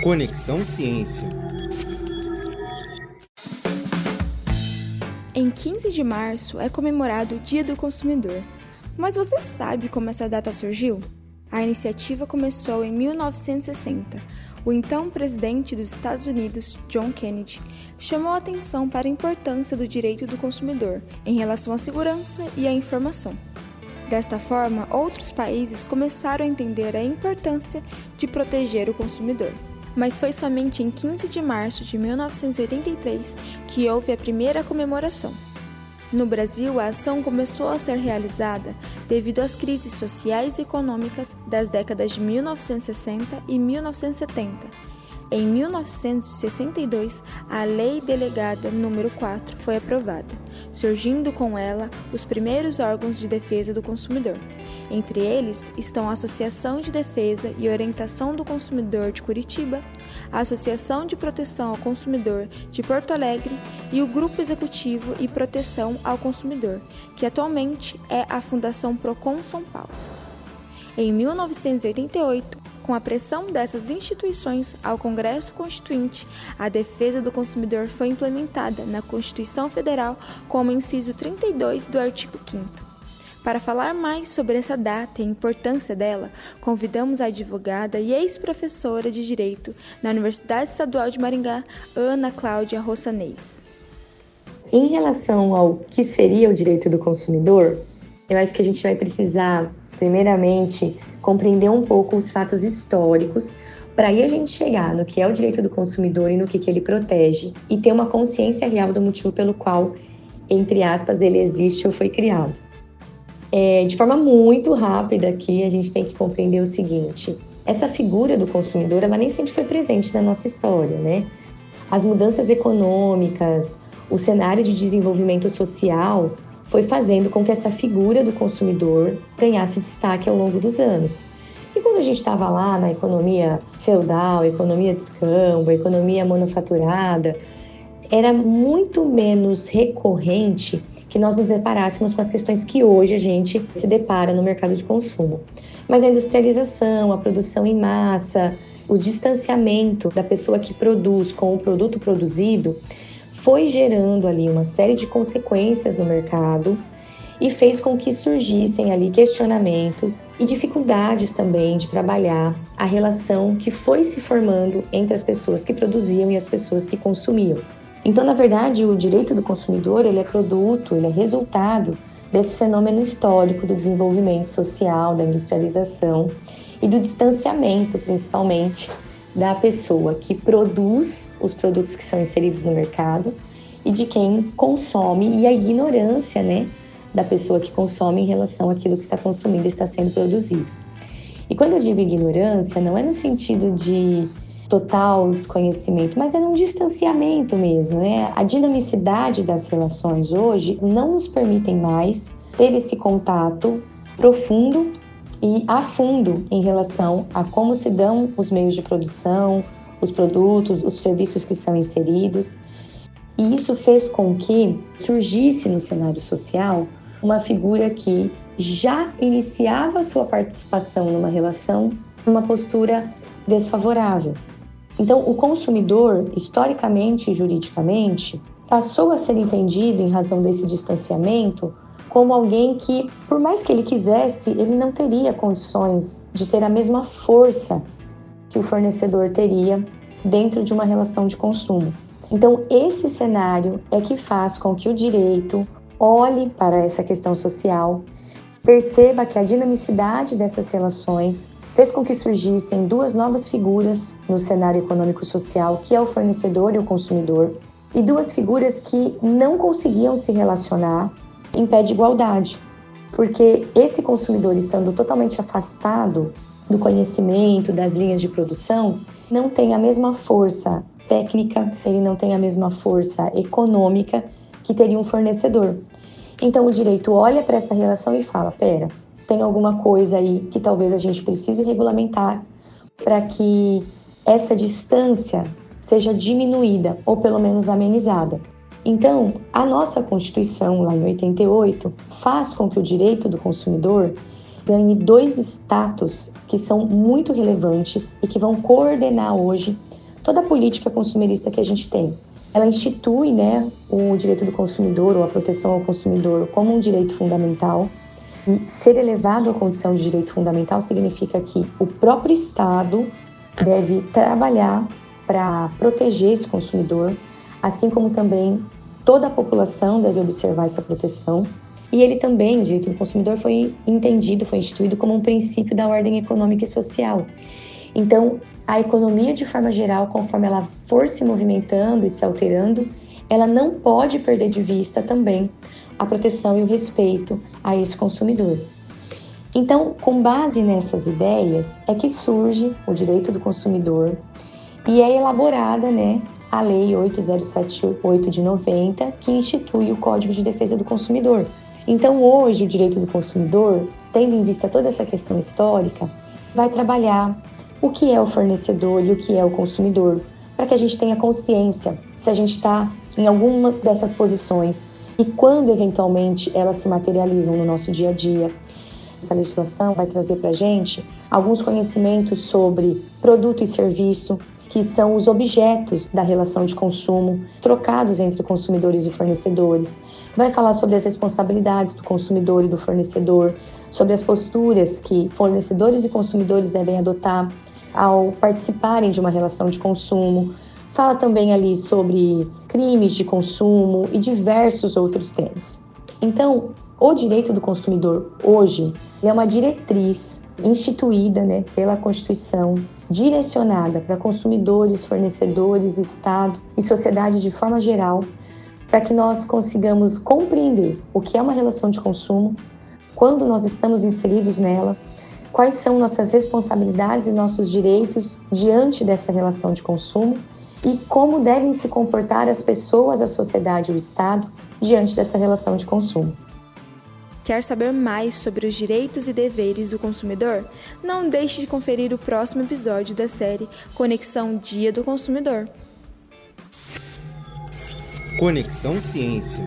Conexão Ciência. Em 15 de março é comemorado o Dia do Consumidor. Mas você sabe como essa data surgiu? A iniciativa começou em 1960. O então presidente dos Estados Unidos, John Kennedy, chamou a atenção para a importância do direito do consumidor em relação à segurança e à informação. Desta forma, outros países começaram a entender a importância de proteger o consumidor. Mas foi somente em 15 de março de 1983 que houve a primeira comemoração. No Brasil, a ação começou a ser realizada devido às crises sociais e econômicas das décadas de 1960 e 1970. Em 1962, a Lei Delegada nº 4 foi aprovada, surgindo com ela os primeiros órgãos de defesa do consumidor. Entre eles estão a Associação de Defesa e Orientação do Consumidor de Curitiba, a Associação de Proteção ao Consumidor de Porto Alegre e o Grupo Executivo e Proteção ao Consumidor, que atualmente é a Fundação Procon São Paulo. Em 1988, com a pressão dessas instituições ao Congresso Constituinte, a defesa do consumidor foi implementada na Constituição Federal como inciso 32 do artigo 5º. Para falar mais sobre essa data e a importância dela, convidamos a advogada e ex-professora de Direito na Universidade Estadual de Maringá, Ana Cláudia Rossanez. Em relação ao que seria o direito do consumidor, eu acho que a gente vai precisar, primeiramente, compreender um pouco os fatos históricos para aí a gente chegar no que é o direito do consumidor e no que ele protege e ter uma consciência real do motivo pelo qual, entre aspas, ele existe ou foi criado. De forma muito rápida aqui, a gente tem que compreender o seguinte: essa figura do consumidor, ela nem sempre foi presente na nossa história, né? As mudanças econômicas, o cenário de desenvolvimento social foi fazendo com que essa figura do consumidor ganhasse destaque ao longo dos anos. E quando a gente estava lá na economia feudal, economia de escambo, economia manufaturada, era muito menos recorrente que nós nos deparássemos com as questões que hoje a gente se depara no mercado de consumo. Mas a industrialização, a produção em massa, o distanciamento da pessoa que produz com o produto produzido foi gerando ali uma série de consequências no mercado e fez com que surgissem ali questionamentos e dificuldades também de trabalhar a relação que foi se formando entre as pessoas que produziam e as pessoas que consumiam. Então, na verdade, o direito do consumidor, ele é produto, ele é resultado desse fenômeno histórico do desenvolvimento social, da industrialização e do distanciamento, principalmente, da pessoa que produz os produtos que são inseridos no mercado e de quem consome, e a ignorância, né, da pessoa que consome em relação àquilo que está consumindo e está sendo produzido. E quando eu digo ignorância, não é no sentido de total desconhecimento, mas é num distanciamento mesmo, né? A dinamicidade das relações hoje não nos permitem mais ter esse contato profundo e a fundo em relação a como se dão os meios de produção, os produtos, os serviços que são inseridos. E isso fez com que surgisse no cenário social uma figura que já iniciava sua participação numa relação numa postura desfavorável. Então, o consumidor, historicamente e juridicamente, passou a ser entendido, em razão desse distanciamento, como alguém que, por mais que ele quisesse, ele não teria condições de ter a mesma força que o fornecedor teria dentro de uma relação de consumo. Então, esse cenário é que faz com que o direito olhe para essa questão social, perceba que a dinamicidade dessas relações fez com que surgissem duas novas figuras no cenário econômico-social, que é o fornecedor e o consumidor, e duas figuras que não conseguiam se relacionar em pé de igualdade, porque esse consumidor, estando totalmente afastado do conhecimento, das linhas de produção, não tem a mesma força técnica, ele não tem a mesma força econômica que teria um fornecedor. Então o direito olha para essa relação e fala: pera, tem alguma coisa aí que talvez a gente precise regulamentar para que essa distância seja diminuída ou pelo menos amenizada. Então, a nossa Constituição, lá em 88, faz com que o direito do consumidor ganhe 2 status que são muito relevantes e que vão coordenar hoje toda a política consumerista que a gente tem. Ela institui, o direito do consumidor ou a proteção ao consumidor como um direito fundamental. E ser elevado à condição de direito fundamental significa que o próprio Estado deve trabalhar para proteger esse consumidor, assim como também toda a população deve observar essa proteção. E ele também, o direito do consumidor, foi entendido, foi instituído como um princípio da ordem econômica e social. Então, a economia, de forma geral, conforme ela for se movimentando e se alterando, ela não pode perder de vista também a proteção e o respeito a esse consumidor. Então, com base nessas ideias, é que surge o direito do consumidor e é elaborada, a Lei 8.078 de 90, que institui o Código de Defesa do Consumidor. Então, hoje, o direito do consumidor, tendo em vista toda essa questão histórica, vai trabalhar o que é o fornecedor e o que é o consumidor, para que a gente tenha consciência se a gente está em alguma dessas posições e quando, eventualmente, elas se materializam no nosso dia a dia. Essa legislação vai trazer para a gente alguns conhecimentos sobre produto e serviço, que são os objetos da relação de consumo, trocados entre consumidores e fornecedores. Vai falar sobre as responsabilidades do consumidor e do fornecedor, sobre as posturas que fornecedores e consumidores devem adotar ao participarem de uma relação de consumo. Fala também ali sobre crimes de consumo e diversos outros temas. Então, o direito do consumidor hoje é uma diretriz instituída pela Constituição, direcionada para consumidores, fornecedores, Estado e sociedade de forma geral, para que nós consigamos compreender o que é uma relação de consumo, quando nós estamos inseridos nela, quais são nossas responsabilidades e nossos direitos diante dessa relação de consumo e como devem se comportar as pessoas, a sociedade e o Estado diante dessa relação de consumo. Quer saber mais sobre os direitos e deveres do consumidor? Não deixe de conferir o próximo episódio da série Conexão Dia do Consumidor. Conexão Ciência.